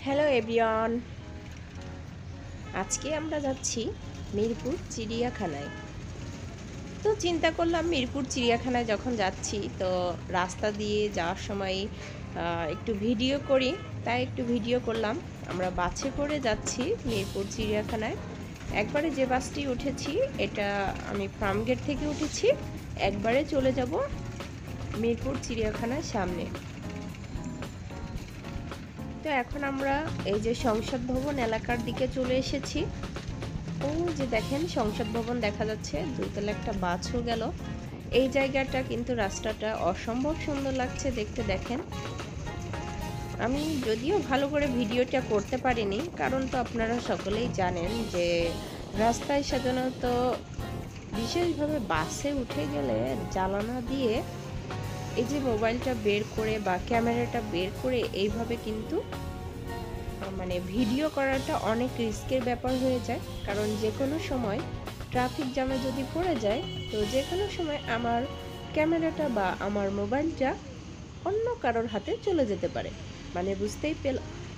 Hello everyone, আজকে আমরা যাচ্ছি মিরপুর চিড়িয়াখানায়। তো চিন্তা করলাম মিরপুর চিড়িয়াখানায় যখন যাচ্ছি তো রাস্তা দিয়ে যাওয়ার সময় একটু ভিডিও করি, তাই একটু ভিডিও করলাম। আমরা বাসে করে যাচ্ছি মিরপুর চিড়িয়াখানায়। একবারে যে বাসটি উঠেছি এটা আমি ফার্মগেট থেকে উঠেছি, একবারে চলে যাব মিরপুর চিড়িয়াখানার সামনে। তো এখন আমরা এই যে সংসদ ভবন এলাকার দিকে চলে এসেছি। ও যে দেখেন সংসদ ভবন দেখা যাচ্ছে, দুইতলা একটা বাসও গেল। এই জায়গাটা কিন্তু রাস্তাটা অসম্ভব সুন্দর লাগছে দেখতে। দেখেন, আমি যদিও ভালো করে ভিডিওটা করতে পারিনি, কারণ তো আপনারা সকলেই জানেন যে রাস্তায় সাধারণত বিশেষভাবে বাসে উঠে গেলে জানালা দিয়ে এই যে মোবাইলটা বের করে বা ক্যামেরাটা বের করে এইভাবে কিন্তু মানে ভিডিও করাটা অনেক রিস্কের ব্যাপার হয়ে যায়। কারণ যে কোনো সময় ট্রাফিক জ্যামে যদি পড়ে যায় তো যে কোনো সময় আমার ক্যামেরাটা বা আমার মোবাইলটা অন্য কারোর হাতে চলে যেতে পারে। মানে বুঝতেই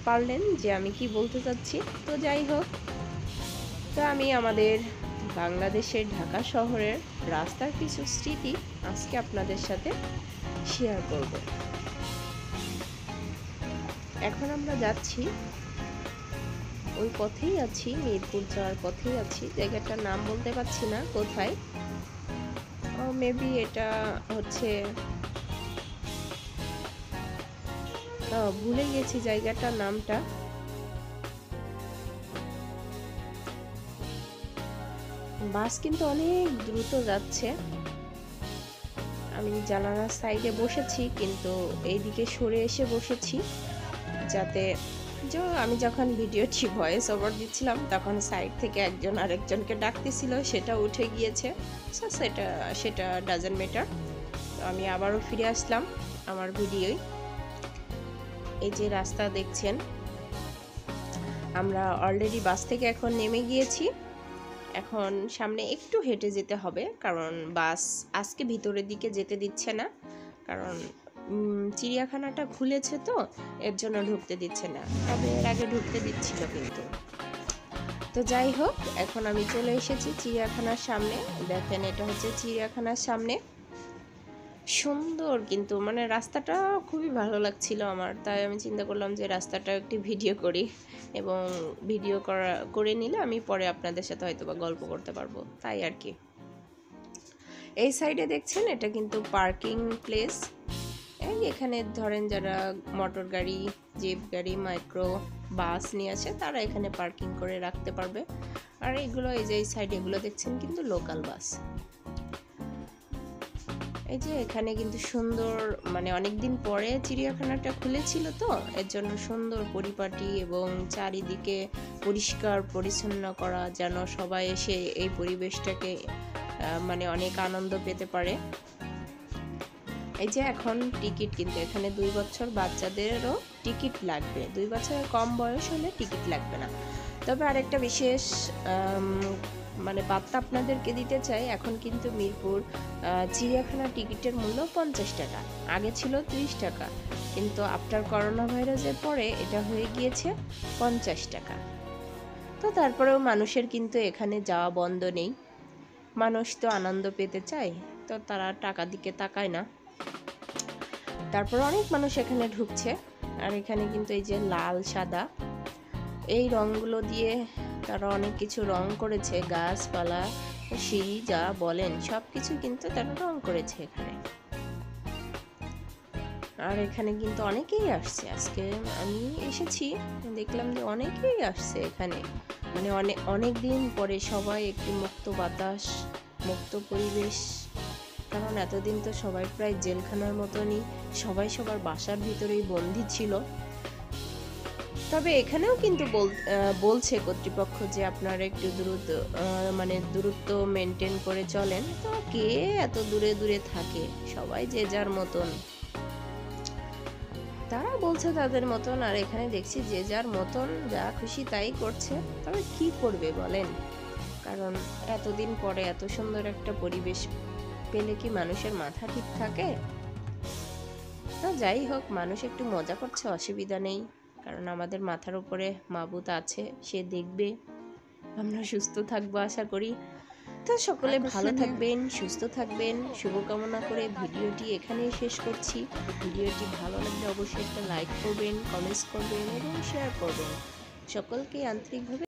পারলেন যে আমি কি বলতে চাচ্ছি। তো যাই হোক, তো আমি আমাদের বাংলাদেশের ঢাকা শহরের রাস্তার কিছু স্মৃতি আজকে আপনাদের সাথে শেয়ার করব। এখন আমরা যাচ্ছি, ওই পথেই আছি, মিরপুর যাওয়ার পথেই আছি। জায়গাটার নাম বলতে পারছি না কোথায়, মেবি এটা হচ্ছে ভুলে গেছি জায়গাটার নামটা। বাস কিন্তু অনেক দ্রুত যাচ্ছে। আমি জানালার সাইডে বসেছি, কিন্তু এইদিকে সরে এসে বসেছি যাতে আমি যখন ভিডিওটি ভয়েস ওভার দিচ্ছিলাম তখন সাইড থেকে একজন আরেকজনকে ডাকতেছিল, সেটা উঠে গিয়েছে। সেটা ডাজন্ট ম্যাটার। তো আমি আবারও ফিরে আসলাম আমার ভিডিওয়। এই যে রাস্তা দেখছেন, আমরা অলরেডি বাস থেকে এখন নেমে গিয়েছি। এখন সামনে একটু হেঁটে যেতে হবে, কারণ বাস আজকে ভিতরের দিকে যেতে দিচ্ছে না, কারণ চিড়িয়াখানাটা খুলেছে তো এর জন্য ঢুকতে দিচ্ছে না। তবে এর আগে ঢুকতে দিচ্ছিল কিন্তু। তো যাই হোক, এখন আমি চলে এসেছি চিড়িয়াখানার সামনে। দেখেন, এটা হচ্ছে চিড়িয়াখানার সামনে। সুন্দর কিন্তু মানে রাস্তাটা খুবই ভালো লাগছিল আমার, তাই আমি চিন্তা করলাম যে রাস্তাটা একটি ভিডিও করি, এবং ভিডিও করে নিলে আমি পরে আপনাদের সাথে হয়তো বা গল্প করতে পারবো, তাই আর কি। এই সাইডে দেখছেন, এটা কিন্তু পার্কিং প্লেস। এখানে ধরেন যারা মোটর গাড়ি, জিপ গাড়ি, মাইক্রো বাস নিয়ে আসে তারা এখানে পার্কিং করে রাখতে পারবে। আর এগুলো এই যে এই সাইডে এগুলো দেখছেন কিন্তু লোকাল বাস। এই যে এখানে কিন্তু সুন্দর, মানে অনেকদিন পরে চিড়িয়াখানাটা খুলেছিল তো এর জন্য সুন্দর পরিপাটি এবং চারিদিকে পরিষ্কার পরিচ্ছন্ন করা, যেন সবাই এসে এই পরিবেশটাকে মানে অনেক আনন্দ পেতে পারে। এই যে এখন টিকিট, কিন্তু এখানে 2 বছর বাচ্চাদেরও টিকিট লাগবে, 2 বছরের কম বয়স হলে টিকিট লাগবে না। তবে আরেকটা বিশেষ মানে বার্তা আপনাদেরকে দিতে চাই, এখন কিন্তু মিরপুর চিড়িয়াখানা টিকিটের মূল্য 50 টাকা, আগে ছিল 30 টাকা, কিন্তু আফটার করোনা ভাইরাসের পরে এটা হয়ে গিয়েছে 50 টাকা। তো তারপরেও মানুষের কিন্তু এখানে যাওয়া বন্ধ নেই, মানুষ তো আনন্দ পেতে চায়, তো তারা টাকা দিকে তাকায় না। তারপর অনেক মানুষ এখানে ঢুকছে। আর এখানে কিন্তু এই যে লাল সাদা এই রঙগুলো দিয়ে তারা অনেক কিছু রং করেছে, গাছপালা, সিঁড়ি যা বলেন সব কিছু কিন্তু তারা রং করেছে এখানে। আর এখানে কিন্তু অনেকেই আসছে, আজকে আমি এসেছি দেখলাম যে অনেকেই আসছে এখানে, মানে অনেক দিন পরে সবাই একটু মুক্ত বাতাস, মুক্ত পরিবেশ। কারণ এতদিন তো সবাই প্রায় জেলখানার মতনই, সবাই সবার বাসার ভিতরেই বন্দি ছিল। তবে এখানেও কিন্তু বলছে কর্তৃপক্ষ যে আপনারা একটু মানে দূরত্ব মেনটেন করে চলেন। তো কে এত দূরে দূরে থাকে, সবাই যে যার মতন, তারা বলছে তাদের মতন, আর এখানে দেখছি যে যার মতন যা খুশি তাই করছে। তবে কি করবে বলেন, কারণ এতদিন পরে এত সুন্দর একটা পরিবেশ পেলে কি মানুষের মাথা ঠিক থাকে? তো যাই হোক, মানুষ একটু মজা করছে, অসুবিধা নেই। কারণ আমাদের মাথার উপরে মাবুত আছে, সে দেখবে, আমরা সুস্থ থাকবো আশা করি। তো সকলে ভালো থাকবেন, সুস্থ থাকবেন শুভকামনা করে ভিডিওটি এখানেই শেষ করছি। ভিডিওটি ভালো লাগলে অবশ্যই একটা লাইক করবেন, কমেন্টস করবেন এবং শেয়ার করবেন। সকলকে আন্তরিকভাবে